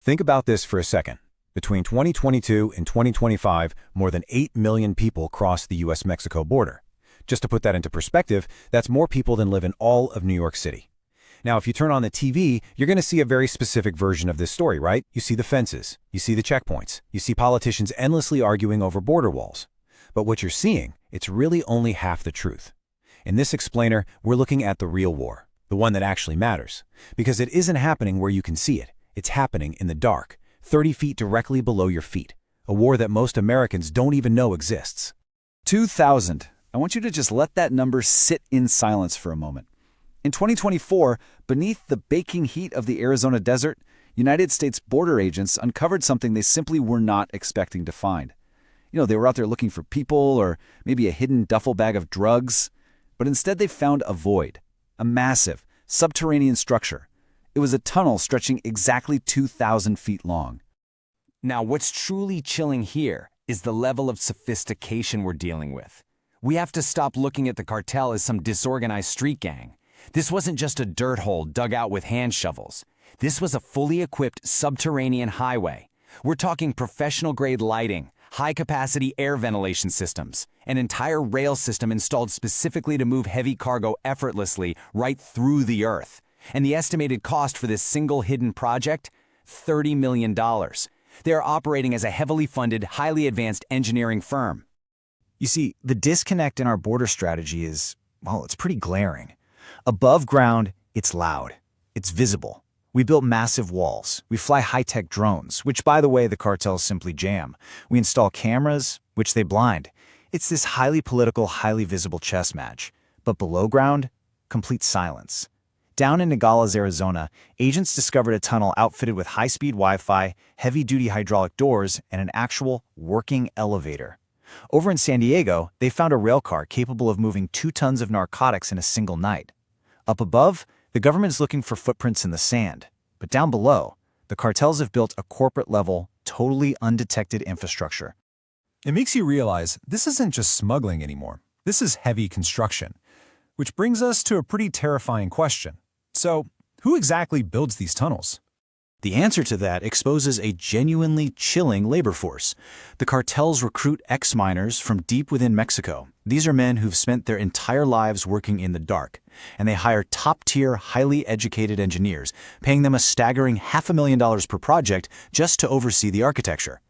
Think about this for a second. Between 2022 and 2025, more than 8 million people crossed the U.S.-Mexico border. Just to put that into perspective, that's more people than live in all of New York City. Now, if you turn on the TV, you're going to see a very specific version of this story, right? You see the fences, you see the checkpoints, you see politicians endlessly arguing over border walls. But what you're seeing, it's really only half the truth. In this explainer, we're looking at the real war, the one that actually matters. Because it isn't happening where you can see it. It's happening in the dark, 30 feet directly below your feet. A war that most Americans don't even know exists. 2,000. I want you to just let that number sit in silence for a moment. In 2024, beneath the baking heat of the Arizona desert, United States border agents uncovered something they simply were not expecting to find. They were out there looking for people or maybe a hidden duffel bag of drugs, but instead they found a void, a massive, subterranean structure. It was a tunnel stretching exactly 2,000 feet long. Now, what's truly chilling here is the level of sophistication we're dealing with. We have to stop looking at the cartel as some disorganized street gang. This wasn't just a dirt hole dug out with hand shovels. This was a fully equipped subterranean highway. We're talking professional-grade lighting, high-capacity air ventilation systems, an entire rail system installed specifically to move heavy cargo effortlessly right through the earth. And the estimated cost for this single hidden project? $30 million. They are operating as a heavily funded, highly advanced engineering firm. You see, the disconnect in our border strategy is, well, it's pretty glaring. Above ground, it's loud. It's visible. We built massive walls. We fly high-tech drones, which, by the way, the cartels simply jam. We install cameras, which they blind. It's this highly political, highly visible chess match. But below ground, complete silence. Down in Nogales, Arizona, agents discovered a tunnel outfitted with high-speed Wi-Fi, heavy-duty hydraulic doors, and an actual working elevator. Over in San Diego, they found a railcar capable of moving 2 tons of narcotics in a single night. Up above, the government is looking for footprints in the sand. But down below, the cartels have built a corporate-level, totally undetected infrastructure. It makes you realize this isn't just smuggling anymore. This is heavy construction. Which brings us to a pretty terrifying question. So, who exactly builds these tunnels? The answer to that exposes a genuinely chilling labor force. The cartels recruit ex-miners from deep within Mexico. These are men who've spent their entire lives working in the dark, and they hire top-tier, highly educated engineers, paying them a staggering $500,000 per project just to oversee the architecture.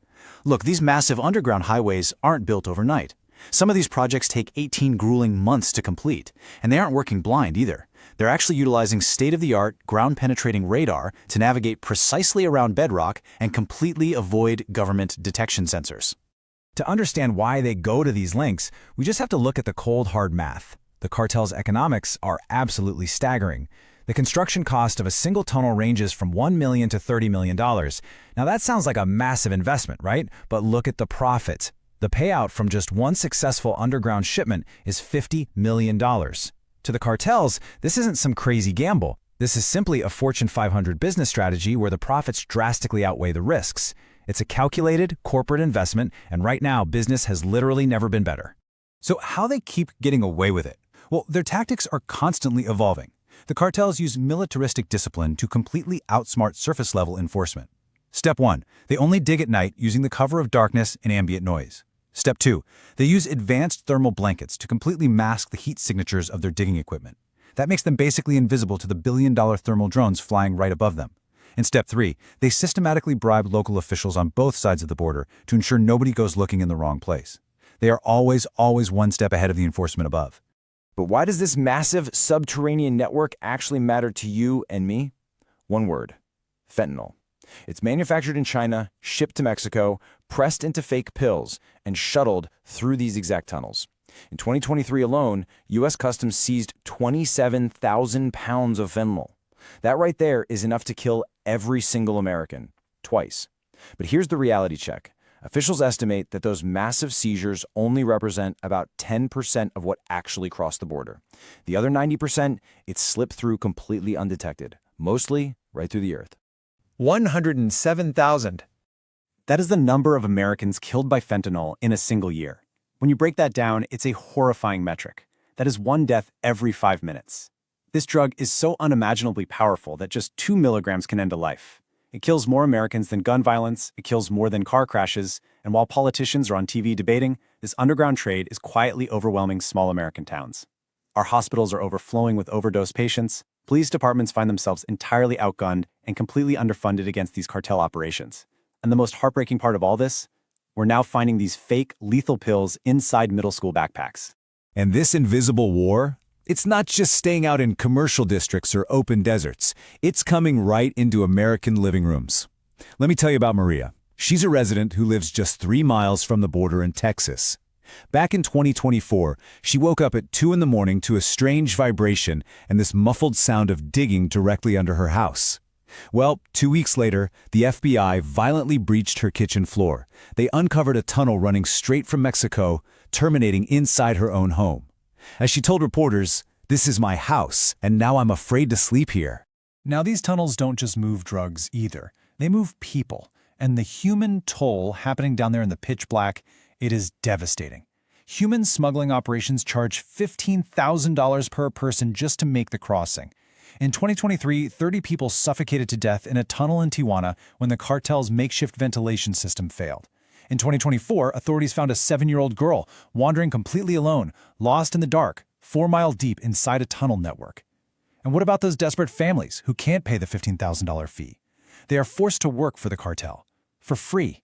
Look, these massive underground highways aren't built overnight. Some of these projects take 18 grueling months to complete, and they aren't working blind either. They're actually utilizing state-of-the-art, ground-penetrating radar to navigate precisely around bedrock and completely avoid government detection sensors. To understand why they go to these lengths, we just have to look at the cold, hard math. The cartel's economics are absolutely staggering. The construction cost of a single tunnel ranges from $1 million to $30 million. Now that sounds like a massive investment, right? But look at the profit. The payout from just one successful underground shipment is $50 million. To the cartels, this isn't some crazy gamble. This is simply a Fortune 500 business strategy where the profits drastically outweigh the risks. It's a calculated corporate investment, and right now, business has literally never been better. So how they keep getting away with it? Well, their tactics are constantly evolving. The cartels use militaristic discipline to completely outsmart surface-level enforcement. Step 1. They only dig at night using the cover of darkness and ambient noise. Step 2. They use advanced thermal blankets to completely mask the heat signatures of their digging equipment. That makes them basically invisible to the billion-dollar thermal drones flying right above them. In Step 3, they systematically bribe local officials on both sides of the border to ensure nobody goes looking in the wrong place. They are always one step ahead of the enforcement above. But why does this massive subterranean network actually matter to you and me? One word: fentanyl. It's manufactured in China, shipped to Mexico, pressed into fake pills, and shuttled through these exact tunnels. In 2023 alone, U.S. Customs seized 27,000 pounds of fentanyl. That right there is enough to kill every single American, twice. But here's the reality check. Officials estimate that those massive seizures only represent about 10% of what actually crossed the border. The other 90%, it slipped through completely undetected, mostly right through the earth. 107,000. That is the number of Americans killed by fentanyl in a single year. When you break that down, it's a horrifying metric. That is 1 death every 5 minutes. This drug is so unimaginably powerful that just 2 milligrams can end a life. It kills more Americans than gun violence, it kills more than car crashes, and while politicians are on TV debating, this underground trade is quietly overwhelming small American towns. Our hospitals are overflowing with overdose patients, police departments find themselves entirely outgunned and completely underfunded against these cartel operations. And the most heartbreaking part of all this? We're now finding these fake, lethal pills inside middle school backpacks. And this invisible war? It's not just staying out in commercial districts or open deserts. It's coming right into American living rooms. Let me tell you about Maria. She's a resident who lives just 3 miles from the border in Texas. Back in 2024, she woke up at 2 in the morning to a strange vibration and this muffled sound of digging directly under her house. Well, 2 weeks later, the FBI violently breached her kitchen floor. They uncovered a tunnel running straight from Mexico, terminating inside her own home. As she told reporters, "This is my house, and now I'm afraid to sleep here." Now, these tunnels don't just move drugs either. They move people. And the human toll happening down there in the pitch black, it is devastating. Human smuggling operations charge $15,000 per person just to make the crossing. In 2023, 30 people suffocated to death in a tunnel in Tijuana when the cartel's makeshift ventilation system failed. In 2024, authorities found a 7-year-old girl wandering completely alone, lost in the dark, 4 miles deep inside a tunnel network. And what about those desperate families who can't pay the $15,000 fee? They are forced to work for the cartel, for free.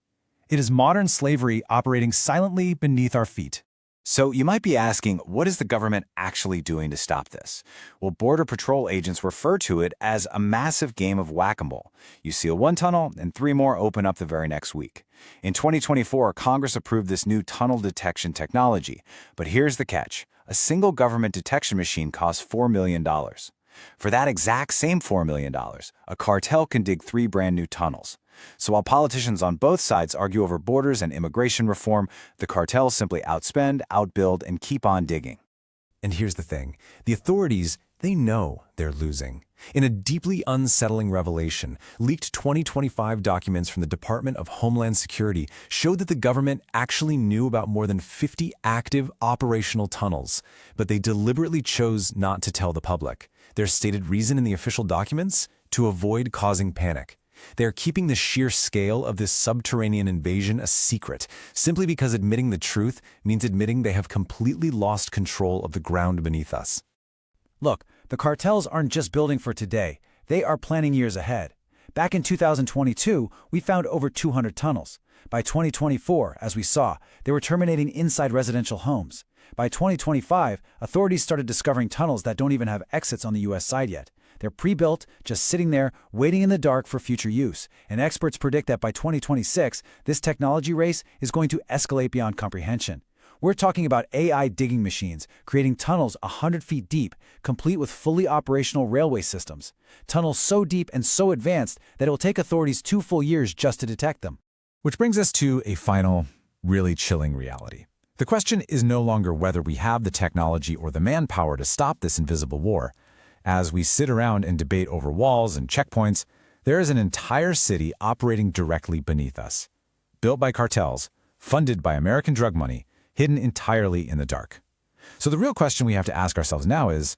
It is modern slavery operating silently beneath our feet. So you might be asking, what is the government actually doing to stop this? Well, Border Patrol agents refer to it as a massive game of whack-a-mole. You seal one tunnel, and 3 more open up the very next week. In 2024, Congress approved this new tunnel detection technology. But here's the catch. A single government detection machine costs $4 million. For that exact same $4 million, a cartel can dig 3 brand new tunnels. So while politicians on both sides argue over borders and immigration reform, the cartels simply outspend, outbuild, and keep on digging. And here's the thing. The authorities, they know they're losing. In a deeply unsettling revelation, leaked 2025 documents from the Department of Homeland Security showed that the government actually knew about more than 50 active operational tunnels, but they deliberately chose not to tell the public. Their stated reason in the official documents? To avoid causing panic. They are keeping the sheer scale of this subterranean invasion a secret, simply because admitting the truth means admitting they have completely lost control of the ground beneath us. Look, the cartels aren't just building for today. They are planning years ahead. Back in 2022, we found over 200 tunnels. By 2024, as we saw, they were terminating inside residential homes. By 2025, authorities started discovering tunnels that don't even have exits on the U.S. side yet. They're pre-built, just sitting there, waiting in the dark for future use. And experts predict that by 2026, this technology race is going to escalate beyond comprehension. We're talking about AI digging machines, creating tunnels 100 feet deep, complete with fully operational railway systems. Tunnels so deep and so advanced that it will take authorities 2 full years just to detect them. Which brings us to a final, really chilling reality. The question is no longer whether we have the technology or the manpower to stop this invisible war. As we sit around and debate over walls and checkpoints, there is an entire city operating directly beneath us. Built by cartels, funded by American drug money, hidden entirely in the dark. So the real question we have to ask ourselves now is,